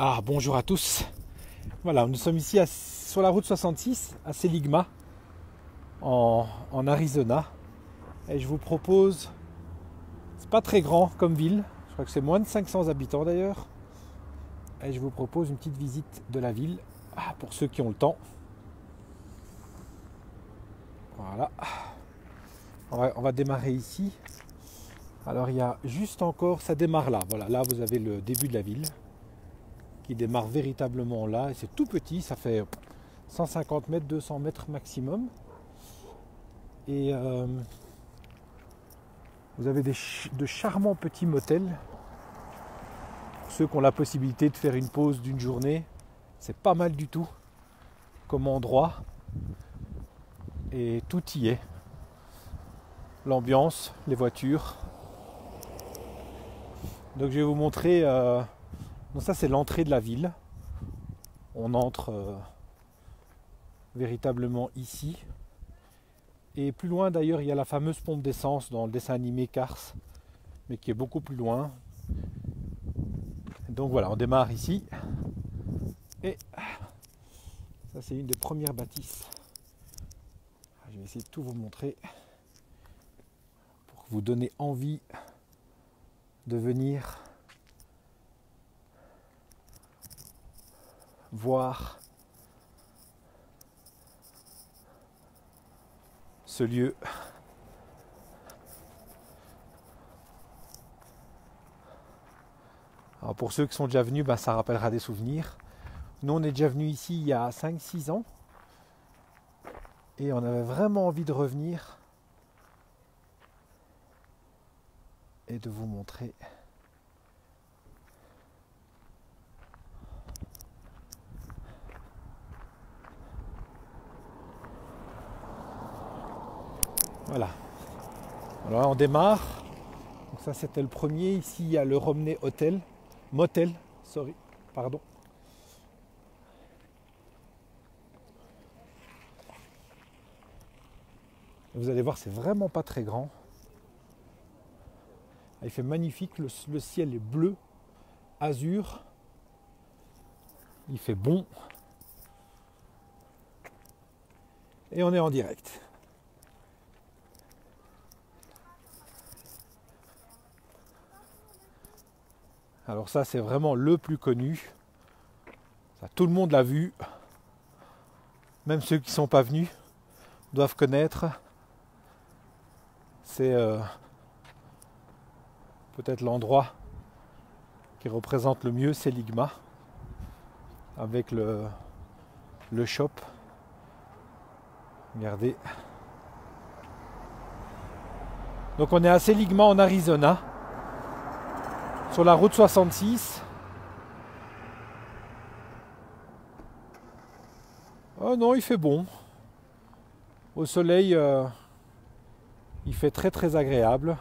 Ah, bonjour à tous. Voilà, nous sommes ici sur la route 66 à Seligma, en Arizona. Et je vous propose, c'est pas très grand comme ville, je crois que c'est moins de 500 habitants d'ailleurs. Et je vous propose une petite visite de la ville, pour ceux qui ont le temps. Voilà. On va démarrer ici. Alors il y a juste encore, ça démarre là. Voilà, là vous avez le début de la ville qui démarre véritablement là. Et c'est tout petit, ça fait 150 mètres, 200 mètres maximum. Et vous avez de charmants petits motels. Pour ceux qui ont la possibilité de faire une pause d'une journée, c'est pas mal du tout comme endroit. Et tout y est. L'ambiance, les voitures. Donc je vais vous montrer. Donc ça c'est l'entrée de la ville. On entre véritablement ici. Et plus loin d'ailleurs il y a la fameuse pompe d'essence dans le dessin animé Cars, mais qui est beaucoup plus loin. Donc voilà, on démarre ici. Et ça c'est une des premières bâtisses. Je vais essayer de tout vous montrer pour vous donner envie de venir voir ce lieu. Alors pour ceux qui sont déjà venus, ça rappellera des souvenirs. Nous on est déjà venus ici il y a 5-6 ans et on avait vraiment envie de revenir et de vous montrer. Voilà. Alors on démarre. Donc ça c'était le premier. Ici il y a le Romney Hotel. Motel, sorry, pardon. Vous allez voir, c'est vraiment pas très grand. Il fait magnifique, le ciel est bleu, azur. Il fait bon. Et on est en direct. Alors ça c'est vraiment le plus connu. Ça, tout le monde l'a vu. Même ceux qui ne sont pas venus doivent connaître. C'est peut-être l'endroit qui représente le mieux Seligma, avec le shop. Regardez. Donc on est à Seligma en Arizona, sur la route 66. Oh non, il fait bon. Au soleil, il fait très très agréable.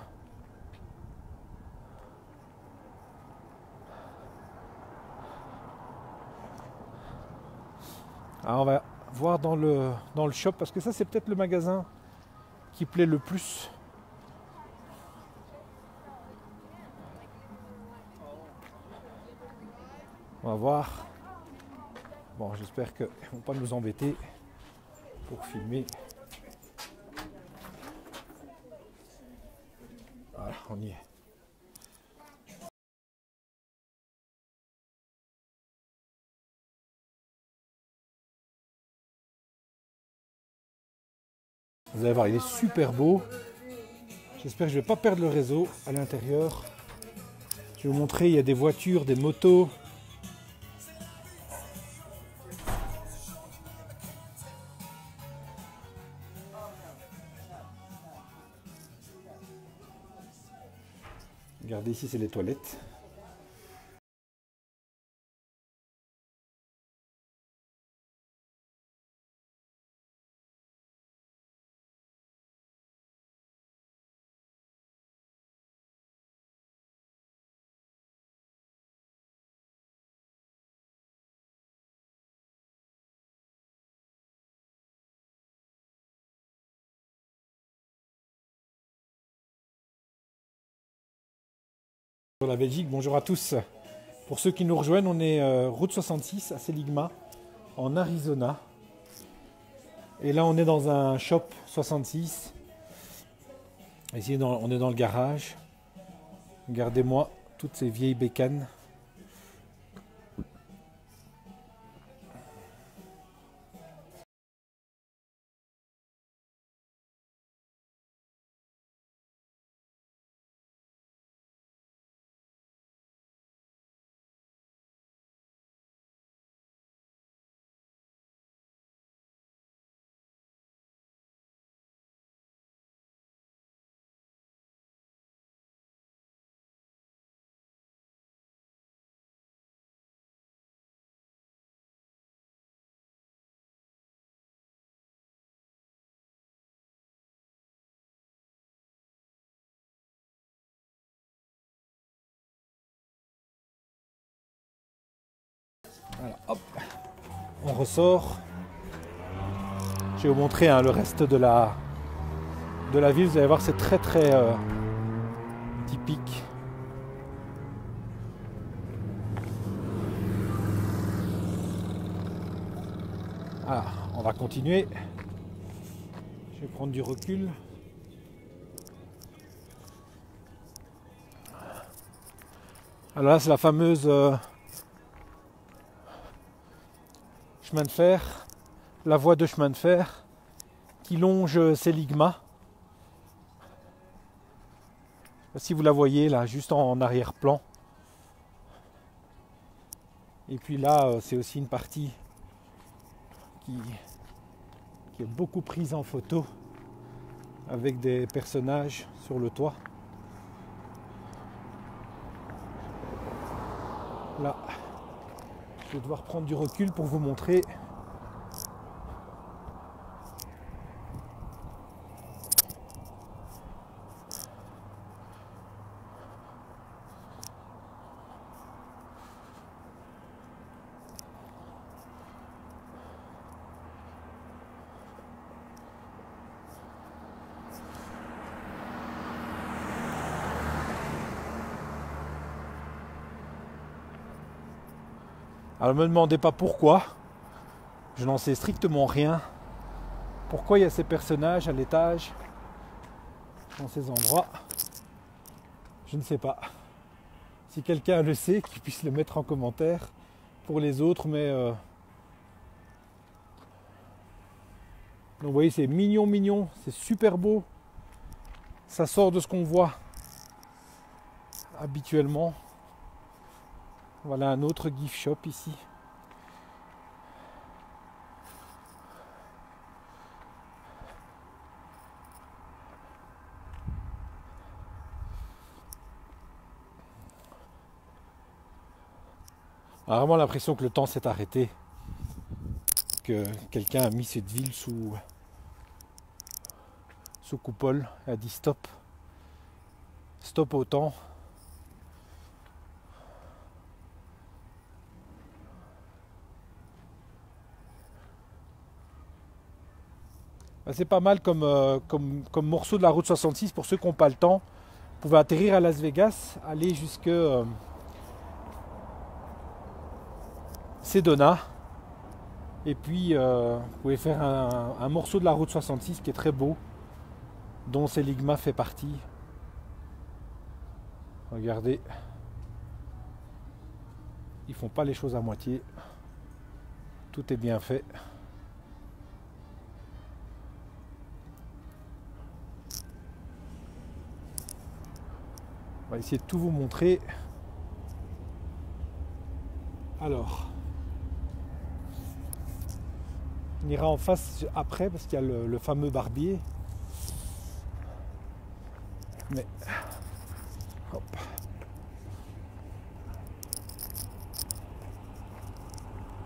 Alors on va voir dans le shop, parce que ça c'est peut-être le magasin qui plaît le plus. On va voir. Bon, j'espère qu'ils ne vont pas nous embêter pour filmer. Voilà, on y est. Vous allez voir, il est super beau. J'espère que je ne vais pas perdre le réseau à l'intérieur. Je vais vous montrer, il y a des voitures, des motos. Regardez ici, c'est les toilettes. Sur la Belgique, bonjour à tous. Pour ceux qui nous rejoignent, on est route 66 à Seligma, en Arizona. Et là, on est dans un shop 66. Ici, on est dans le garage. Regardez-moi toutes ces vieilles bécanes. Voilà, hop, on ressort. Je vais vous montrer le reste de la ville. Vous allez voir, c'est très typique. Voilà, on va continuer. Je vais prendre du recul. Alors là, c'est la fameuse chemin de fer, la voie de chemin de fer qui longe Seligma. Si vous la voyez là, juste en arrière-plan. Et puis là, c'est aussi une partie qui est beaucoup prise en photo avec des personnages sur le toit. Là, je vais devoir prendre du recul pour vous montrer. Alors ne me demandez pas pourquoi, je n'en sais strictement rien. Pourquoi il y a ces personnages à l'étage, dans ces endroits, je ne sais pas. Si quelqu'un le sait, qu'il puisse le mettre en commentaire pour les autres, mais donc vous voyez, c'est mignon, c'est super beau. Ça sort de ce qu'on voit habituellement. Voilà un autre gift shop ici. On a vraiment l'impression que le temps s'est arrêté. Que quelqu'un a mis cette ville sous coupole, a dit stop. Stop au temps. C'est pas mal comme morceau de la route 66 pour ceux qui n'ont pas le temps. Vous pouvez atterrir à Las Vegas, aller jusque Sedona. Et puis vous pouvez faire un morceau de la route 66 qui est très beau, dont Seligma fait partie. Regardez. Ils font pas les choses à moitié. Tout est bien fait. On va essayer de tout vous montrer. Alors, on ira en face après parce qu'il y a le fameux barbier. Mais, hop.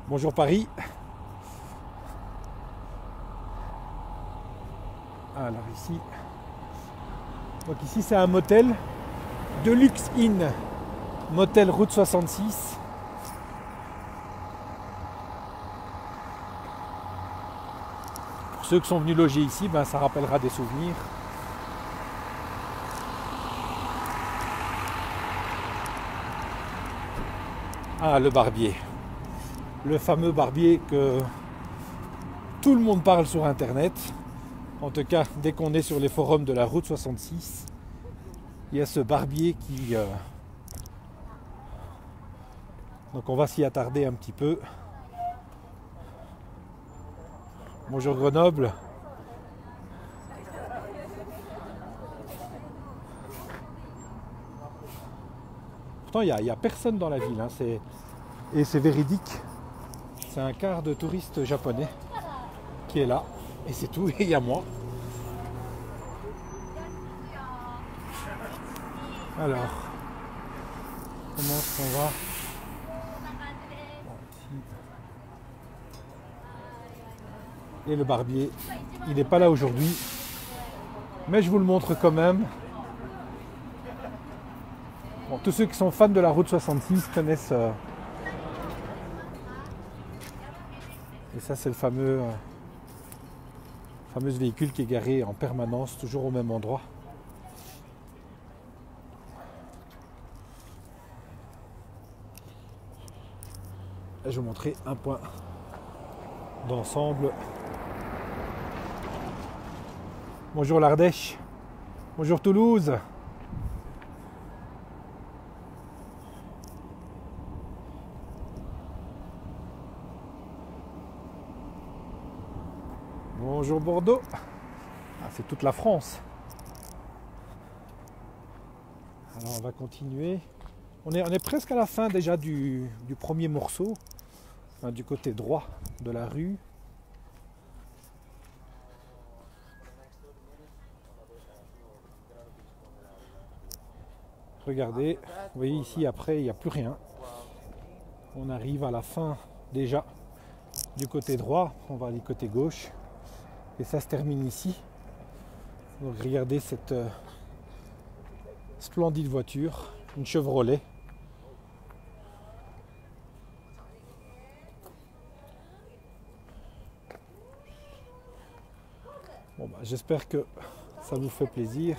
Bonjour Paris. Alors ici, donc ici c'est un motel. Deluxe Inn, motel route 66. Pour ceux qui sont venus loger ici, ça rappellera des souvenirs. Ah, le barbier. Le fameux barbier que tout le monde parle sur internet. En tout cas, dès qu'on est sur les forums de la route 66, il y a ce barbier qui... Donc on va s'y attarder un petit peu. Bonjour Grenoble. Pourtant il n'y a personne dans la ville, hein. Et c'est véridique. C'est un quart de touristes japonais qui est là. Et c'est tout, et il y a moi. Alors, comment est-ce qu'on va? Et le barbier, il n'est pas là aujourd'hui. Mais je vous le montre quand même. Bon, tous ceux qui sont fans de la route 66 connaissent... Et ça, c'est le fameux véhicule qui est garé en permanence, toujours au même endroit. Là, je vais vous montrer un point d'ensemble. Bonjour l'Ardèche. Bonjour Toulouse. Bonjour Bordeaux. Ah, c'est toute la France. Alors on va continuer. On est presque à la fin déjà du premier morceau, hein, du côté droit de la rue. Regardez, vous voyez ici après il n'y a plus rien. On arrive à la fin déjà du côté droit, on va aller côté gauche. Et ça se termine ici. Donc regardez cette splendide voiture, une Chevrolet. Bon bah, j'espère que ça vous fait plaisir.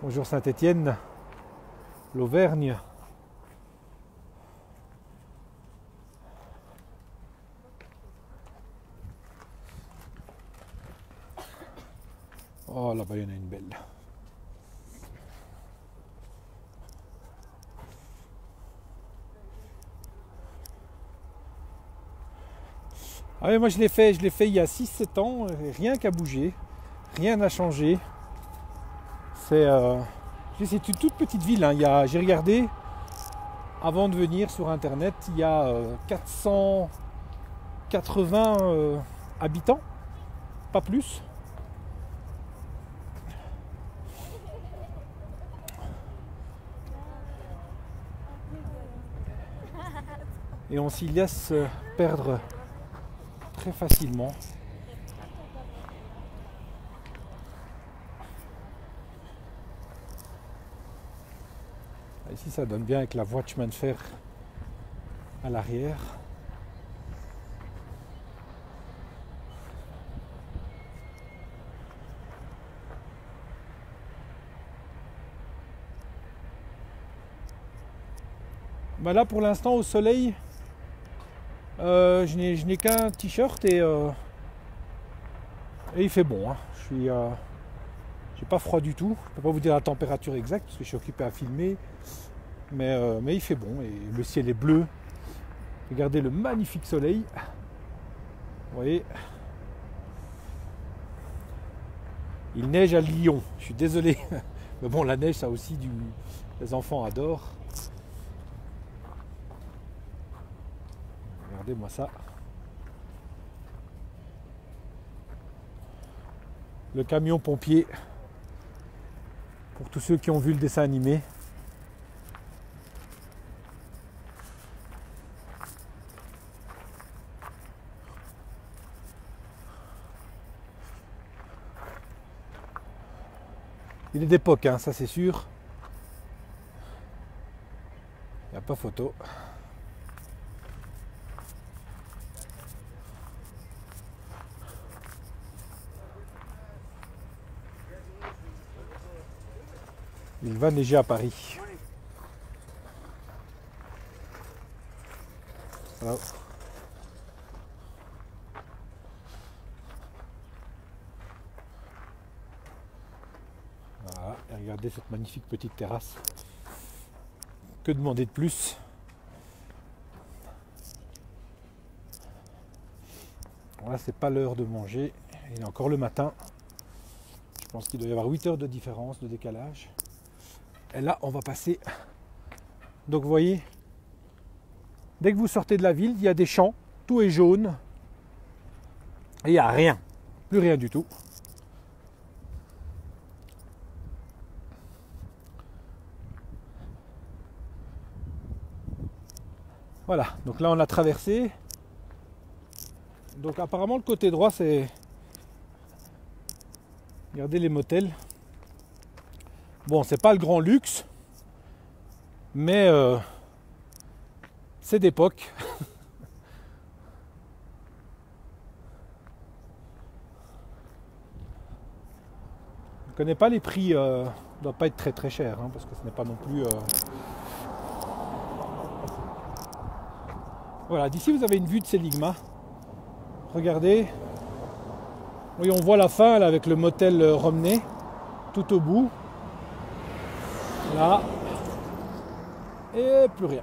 Bonjour Saint-Étienne, l'Auvergne. Oh là-bas il y en a une belle. Ah oui, moi je l'ai fait il y a 6-7 ans, rien qu'à bouger, rien n'a changé. C'est une toute petite ville, hein. J'ai regardé avant de venir sur internet, il y a 480 habitants, pas plus. Et on s'y laisse perdre très facilement. Ici ça donne bien avec la voie de chemin de fer à l'arrière. Bah là pour l'instant au soleil, je n'ai qu'un t-shirt et il fait bon, hein. J'ai pas froid du tout. Je peux pas vous dire la température exacte parce que je suis occupé à filmer, mais il fait bon et le ciel est bleu. Regardez le magnifique soleil. Vous voyez, il neige à Lyon. Je suis désolé, mais bon, la neige ça aussi les enfants adorent. Regardez-moi ça. Le camion pompier. Pour tous ceux qui ont vu le dessin animé. Il est d'époque, hein, ça c'est sûr. Il n'y a pas photo. Il va neiger à Paris. Voilà. Voilà, et regardez cette magnifique petite terrasse. Que demander de plus? Voilà, c'est pas l'heure de manger. Il est encore le matin. Je pense qu'il doit y avoir 8 heures de différence, de décalage. Et là, on va passer. Donc vous voyez, dès que vous sortez de la ville, il y a des champs, tout est jaune. Et il n'y a rien, plus rien du tout. Voilà, donc là on a traversé. Donc apparemment le côté droit c'est... Regardez les motels. Bon, c'est pas le grand luxe, mais c'est d'époque. Je ne connais pas les prix, ne doit pas être très très cher, hein, parce que ce n'est pas non plus... Voilà, d'ici vous avez une vue de Seligma. Regardez. Oui, on voit la fin là, avec le motel Romney, tout au bout. Là. Et plus rien.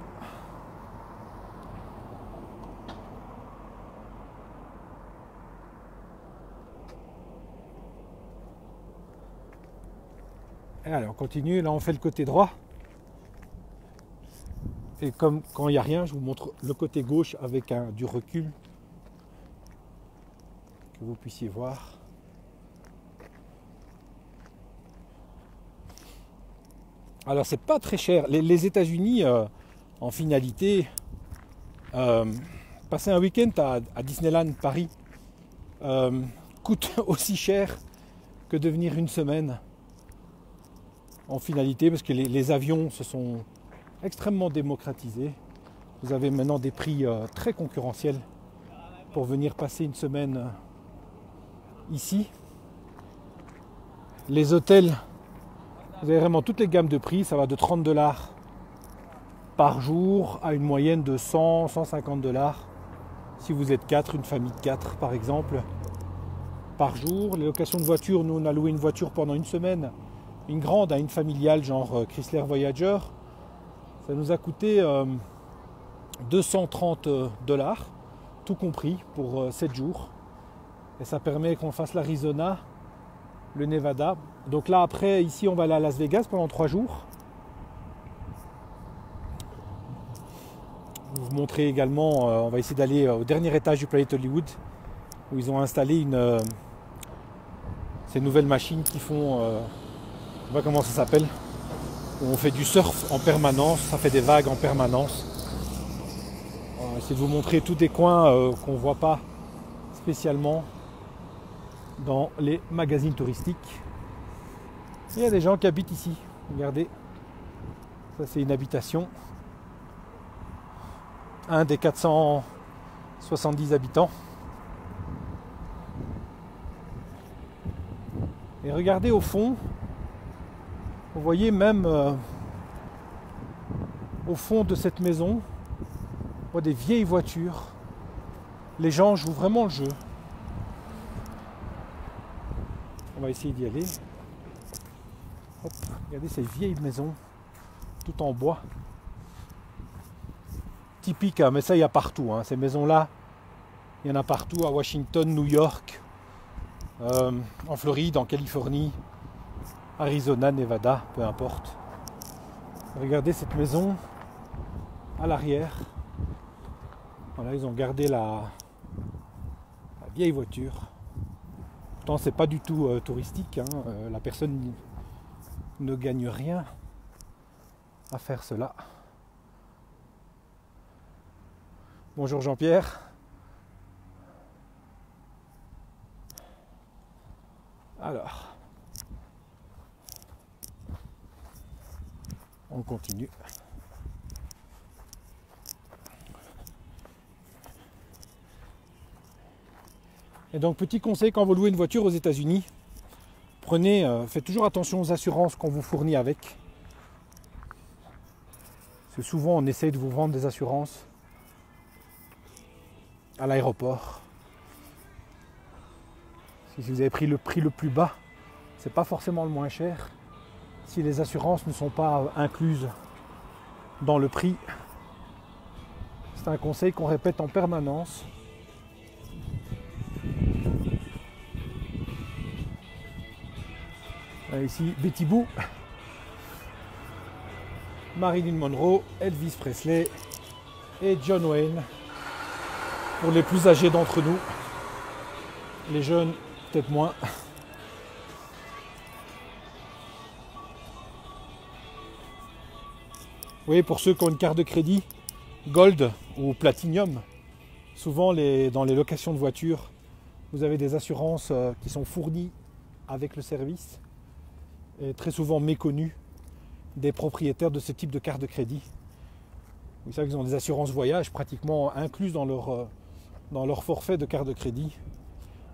Et allez, on continue. Là, on fait le côté droit. Et comme quand il n'y a rien, je vous montre le côté gauche avec du recul. Que vous puissiez voir. Alors c'est pas très cher. Les États-Unis, en finalité, passer un week-end à Disneyland Paris coûte aussi cher que de venir une semaine en finalité, parce que les avions se sont extrêmement démocratisés. Vous avez maintenant des prix très concurrentiels pour venir passer une semaine ici. Les hôtels, vous avez vraiment toutes les gammes de prix, ça va de 30 $ par jour à une moyenne de 100-150 $ si vous êtes 4, une famille de 4 par exemple, par jour. Les locations de voitures, nous on a loué une voiture pendant une semaine, une grande, une familiale genre Chrysler Voyager. Ça nous a coûté 230 $, tout compris pour 7 jours. Et ça permet qu'on fasse l'Arizona, le Nevada. Donc là après, ici on va aller à Las Vegas pendant 3 jours. Je vais vous montrer également, on va essayer d'aller au dernier étage du Planet Hollywood, où ils ont installé ces nouvelles machines qui font, je sais pas comment ça s'appelle, où on fait du surf en permanence, ça fait des vagues en permanence. On va essayer de vous montrer tous des coins qu'on ne voit pas spécialement dans les magazines touristiques. Il y a des gens qui habitent ici, regardez, ça c'est une habitation, un des 470 habitants. Et regardez au fond, vous voyez même au fond de cette maison, on voit des vieilles voitures. Les gens jouent vraiment le jeu. On va essayer d'y aller. Hop, regardez ces vieilles maisons, tout en bois. Typique, hein, mais ça il y a partout. Hein. Ces maisons-là, il y en a partout, à Washington, New York, en Floride, en Californie, Arizona, Nevada, peu importe. Regardez cette maison à l'arrière. Voilà, ils ont gardé la vieille voiture. Pourtant, c'est pas du tout touristique. Hein. La personne ne gagne rien à faire cela. Bonjour Jean-Pierre. Alors, on continue. Et donc, petit conseil, quand vous louez une voiture aux États-Unis, faites toujours attention aux assurances qu'on vous fournit avec. Parce que souvent, on essaye de vous vendre des assurances à l'aéroport. Si vous avez pris le prix le plus bas, c'est pas forcément le moins cher. Si les assurances ne sont pas incluses dans le prix, c'est un conseil qu'on répète en permanence. Ici, Betty Boo, Marilyn Monroe, Elvis Presley et John Wayne. Pour les plus âgés d'entre nous, les jeunes peut-être moins. Vous voyez, pour ceux qui ont une carte de crédit Gold ou Platinum, souvent dans les locations de voitures, vous avez des assurances qui sont fournies avec le service et très souvent méconnues des propriétaires de ce type de carte de crédit. Vous savez qu'ils ont des assurances voyage pratiquement incluses dans leur forfait de carte de crédit.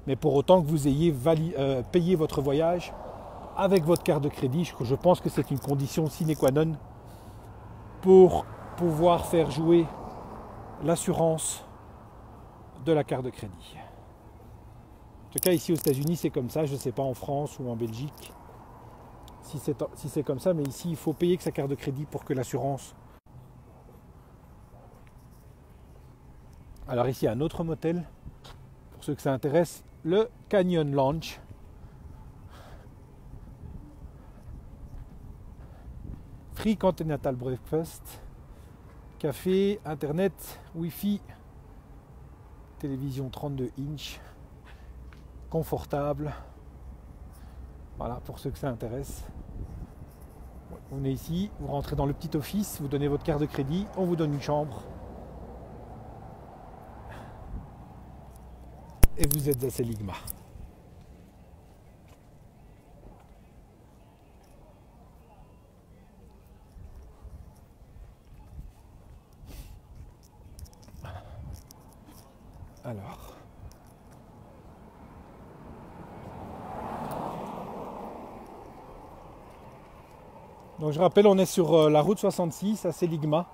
Mais pour autant que vous ayez payé votre voyage avec votre carte de crédit, je pense que c'est une condition sine qua non pour pouvoir faire jouer l'assurance de la carte de crédit. En tout cas, ici aux États-Unis, c'est comme ça. Je ne sais pas en France ou en Belgique si c'est comme ça, mais ici, il faut payer que sa carte de crédit pour que l'assurance. Alors ici, un autre motel, pour ceux que ça intéresse, le Canyon Lounge. Free Continental Breakfast, café, internet, wifi, télévision 32 inch, confortable. Voilà, pour ceux que ça intéresse. Vous venez ici, vous rentrez dans le petit office, vous donnez votre carte de crédit, on vous donne une chambre. Et vous êtes à Seligma. Alors. Donc je rappelle, on est sur la route 66 à Seligma,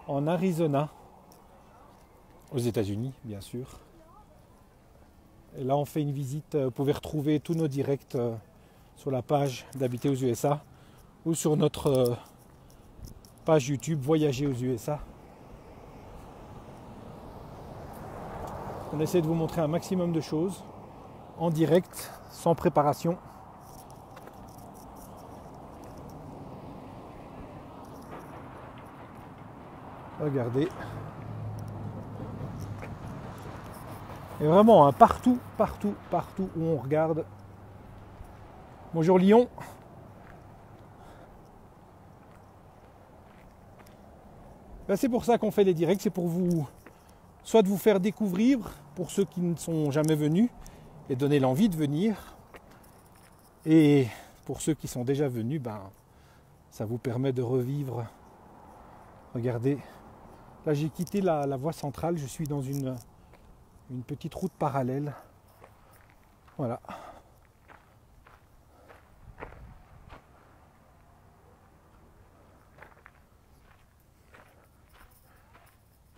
en Arizona, aux États-Unis, bien sûr. Et là, on fait une visite. Vous pouvez retrouver tous nos directs sur la page d'Habiter aux USA ou sur notre page YouTube Voyager aux USA. On essaie de vous montrer un maximum de choses en direct, sans préparation. Regardez. Et vraiment, hein, partout où on regarde. Bonjour Lyon. Ben, c'est pour ça qu'on fait les directs, c'est pour vous, soit de vous faire découvrir pour ceux qui ne sont jamais venus et donner l'envie de venir. Et pour ceux qui sont déjà venus, ben, ça vous permet de revivre. Regardez, là j'ai quitté la voie centrale, je suis dans une petite route parallèle. Voilà.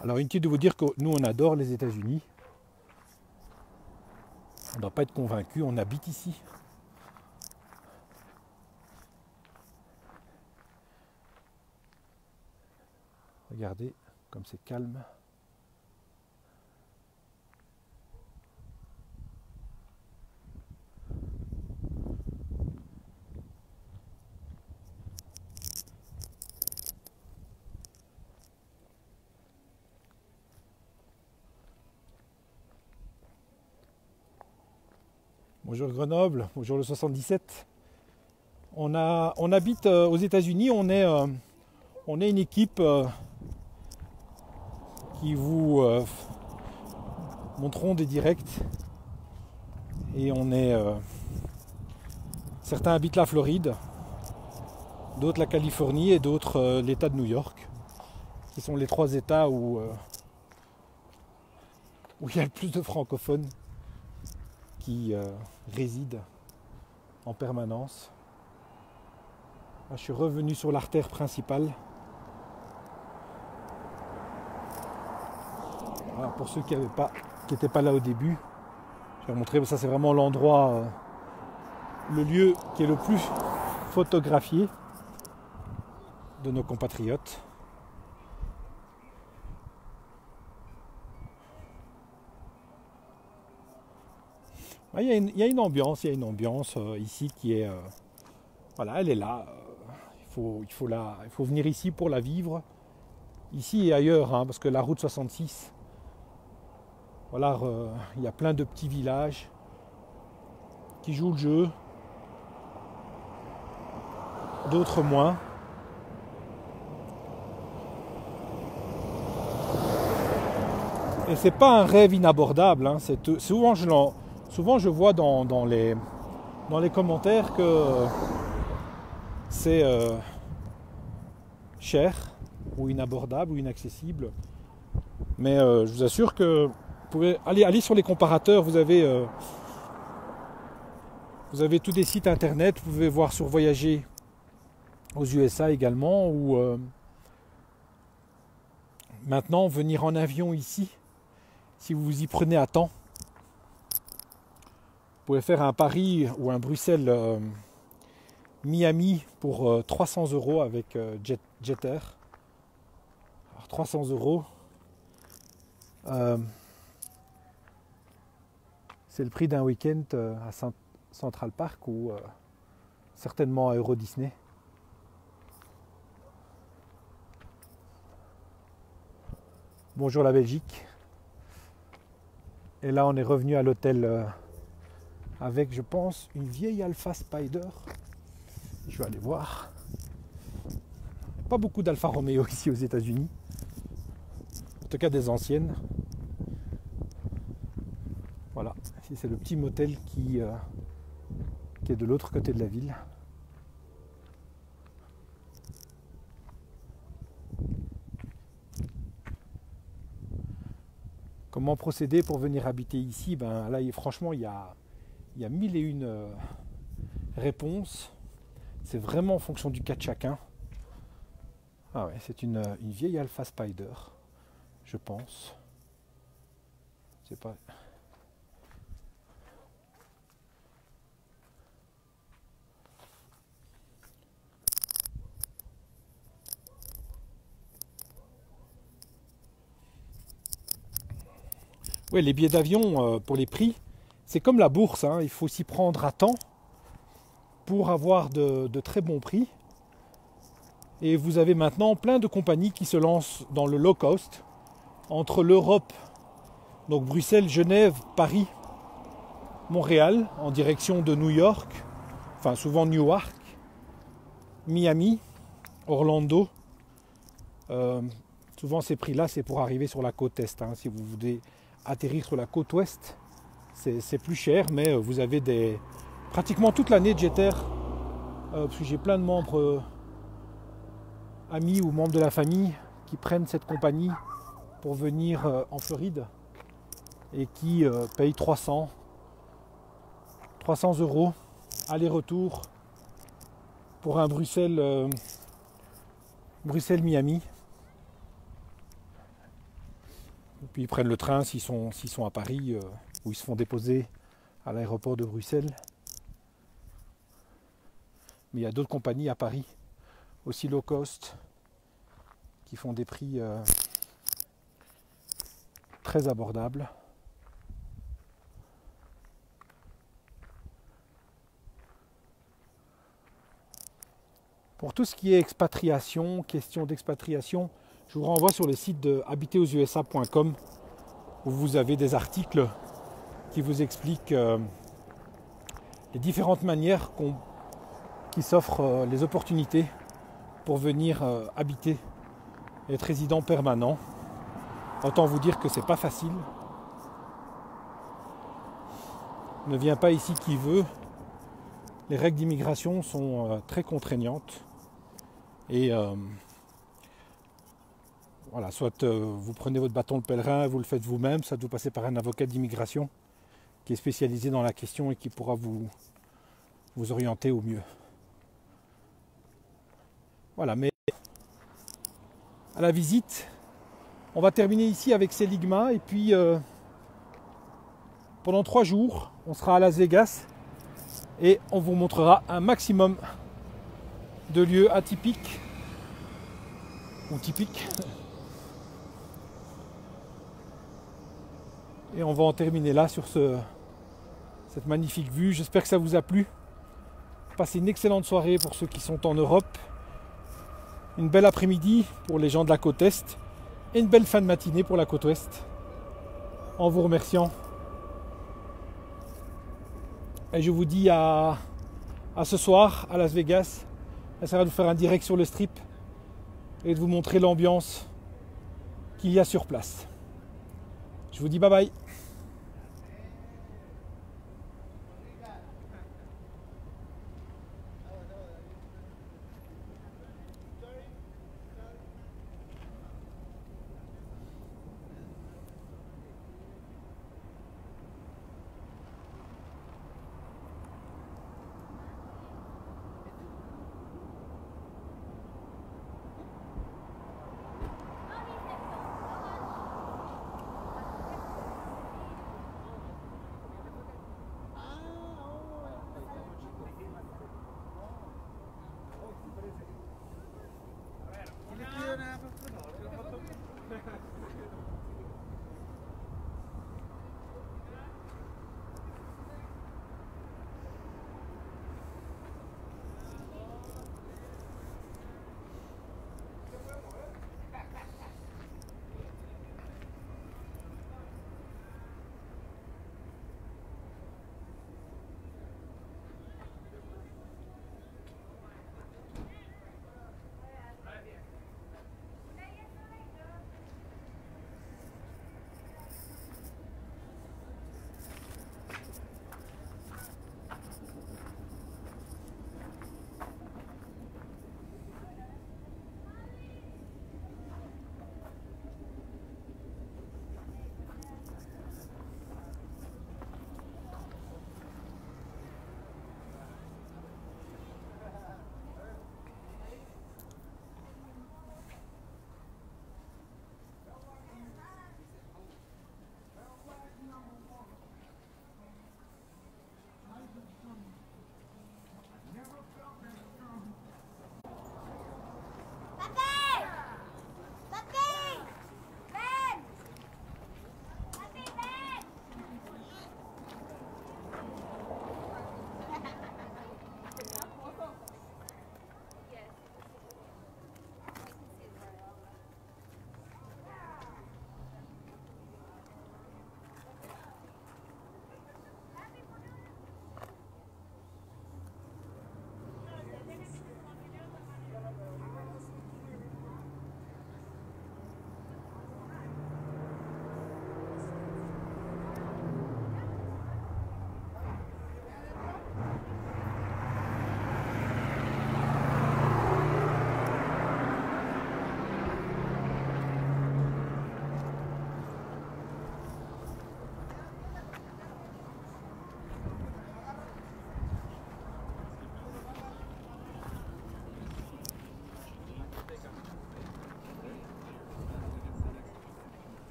Alors inutile de vous dire que nous on adore les États-Unis. On ne doit pas être convaincu, on habite ici. Regardez comme c'est calme. Bonjour Grenoble, bonjour le 77. On habite aux États-Unis, on est une équipe qui vous montreront des directs. Et on est... certains habitent la Floride, d'autres la Californie et d'autres l'État de New York, qui sont les 3 États où il y a le plus de francophones qui résident en permanence. Là, je suis revenu sur l'artère principale. Alors, pour ceux qui n'avaient pas qui n'étaient pas là au début. Je vais vous montrer, ça c'est vraiment l'endroit, le lieu qui est le plus photographié de nos compatriotes. Il y a une ambiance ici qui est, voilà, elle est là. Il faut venir ici pour la vivre, ici et ailleurs, hein, parce que la route 66, voilà, il y a plein de petits villages qui jouent le jeu, d'autres moins. Et c'est pas un rêve inabordable, hein, souvent je vois dans les commentaires que c'est cher ou inabordable ou inaccessible. Mais je vous assure que vous pouvez aller sur les comparateurs, vous avez tous des sites internet, vous pouvez voir sur Voyager aux USA également, ou maintenant venir en avion ici, si vous vous y prenez à temps, vous pouvez faire un Paris ou un Bruxelles Miami pour 300 € avec Jeter. Alors 300 €, c'est le prix d'un week-end à Central Park ou certainement à Euro Disney. Bonjour la Belgique. Et là on est revenu à l'hôtel avec, je pense, une vieille Alfa Spider. Je vais aller voir. Pas beaucoup d'Alfa Romeo ici aux États-Unis. En tout cas des anciennes. Voilà, ici c'est le petit motel qui est de l'autre côté de la ville. Comment procéder pour venir habiter ici? Ben là, franchement, il y a 1001 réponses. C'est vraiment en fonction du cas de chacun. Ah ouais, c'est une vieille Alfa Spider, je pense. C'est pas... Ouais, les billets d'avion, pour les prix, c'est comme la bourse, hein, il faut s'y prendre à temps pour avoir de très bons prix. Et vous avez maintenant plein de compagnies qui se lancent dans le low cost entre l'Europe, donc Bruxelles, Genève, Paris, Montréal, en direction de New York, enfin souvent Newark, Miami, Orlando. Souvent ces prix-là, c'est pour arriver sur la côte est. Hein. Si vous voulez atterrir sur la côte ouest, c'est plus cher, mais vous avez pratiquement toute l'année de Jeter, parce que j'ai plein de membres amis ou membres de la famille qui prennent cette compagnie pour venir en Floride et qui payent 300 € aller-retour pour un Bruxelles-Miami. Et puis ils prennent le train s'ils sont à Paris, où ils se font déposer à l'aéroport de Bruxelles. Mais il y a d'autres compagnies à Paris, aussi low cost, qui font des prix très abordables. Pour tout ce qui est expatriation, question d'expatriation, je vous renvoie sur le site de habiteraususa.com où vous avez des articles qui vous expliquent les différentes manières qui s'offrent, les opportunités pour venir habiter et être résident permanent. Autant vous dire que c'est pas facile. Ne vient pas ici qui veut. Les règles d'immigration sont très contraignantes. Et voilà, soit vous prenez votre bâton de pèlerin, vous le faites vous-même, soit vous passez par un avocat d'immigration qui est spécialisé dans la question et qui pourra vous orienter au mieux. Voilà, mais à la visite, on va terminer ici avec Seligma et puis pendant 3 jours, on sera à Las Vegas et on vous montrera un maximum de lieux atypiques ou typiques. Et on va en terminer là sur cette magnifique vue. J'espère que ça vous a plu. Passez une excellente soirée pour ceux qui sont en Europe. Une belle après-midi pour les gens de la côte Est. Et une belle fin de matinée pour la côte Ouest. En vous remerciant. Et je vous dis à ce soir à Las Vegas. J'essaierai de faire un direct sur le strip et de vous montrer l'ambiance qu'il y a sur place. Je vous dis bye bye.